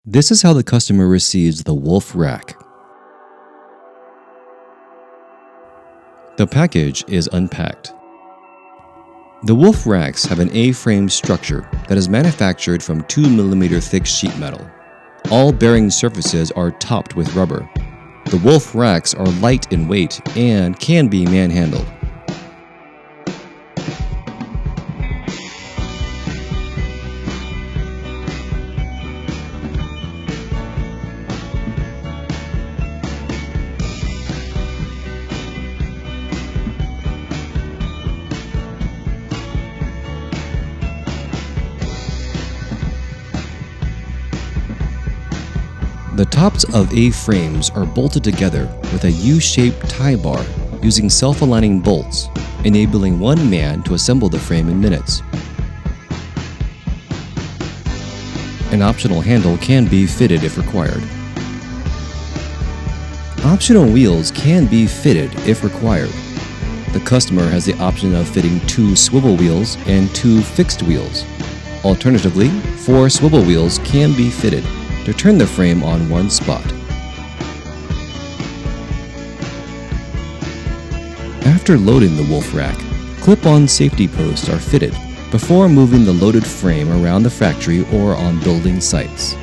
This is how the customer receives the wolf rack. The package is unpacked. The wolf racks have an A-frame structure that is manufactured from 2 mm thick sheet metal. All bearing surfaces are topped with rubber. The wolf racks are light in weight and can be manhandled. The tops of A-frames are bolted together with a U-shaped tie bar using self-aligning bolts, enabling one man to assemble the frame in minutes. An optional handle can be fitted if required. Optional wheels can be fitted if required. The customer has the option of fitting 2 swivel wheels and 2 fixed wheels. Alternatively, 4 swivel wheels can be fitted to turn the frame on one spot. After loading the wolf rack, clip-on safety posts are fitted before moving the loaded frame around the factory or on building sites.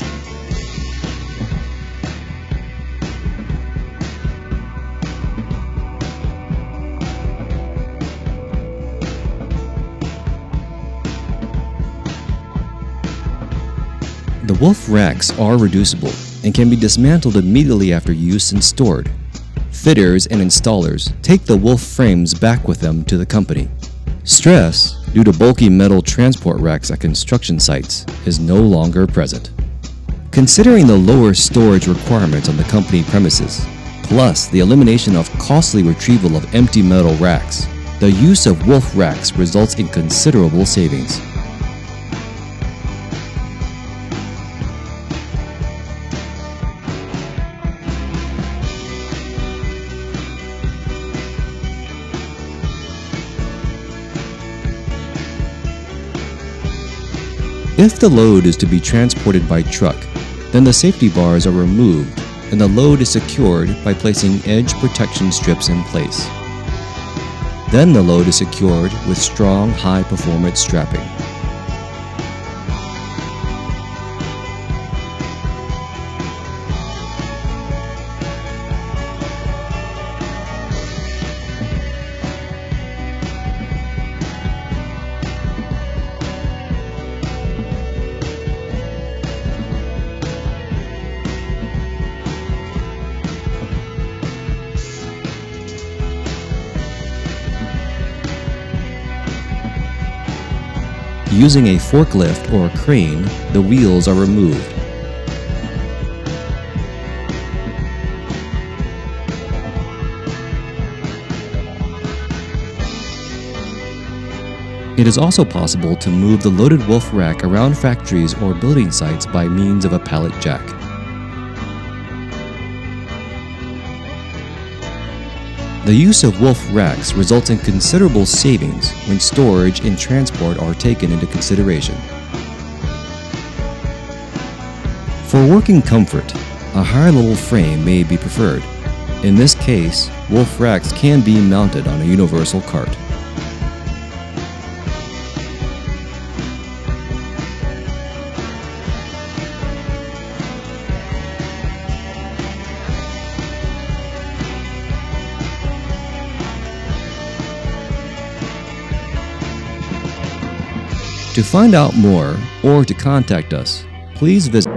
The wolf racks are reducible and can be dismantled immediately after use and stored. Fitters and installers take the wolf frames back with them to the company. Stress, due to bulky metal transport racks at construction sites, is no longer present. Considering the lower storage requirements on the company premises, plus the elimination of costly retrieval of empty metal racks, the use of wolf racks results in considerable savings. If the load is to be transported by truck, then the safety bars are removed and the load is secured by placing edge protection strips in place. Then the load is secured with strong, high-performance strapping. Using a forklift or a crane, the wheels are removed. It is also possible to move the loaded wolf rack around factories or building sites by means of a pallet jack. The use of wolf racks results in considerable savings when storage and transport are taken into consideration. For working comfort, a higher level frame may be preferred. In this case, wolf racks can be mounted on a universal cart. To find out more or to contact us, please visit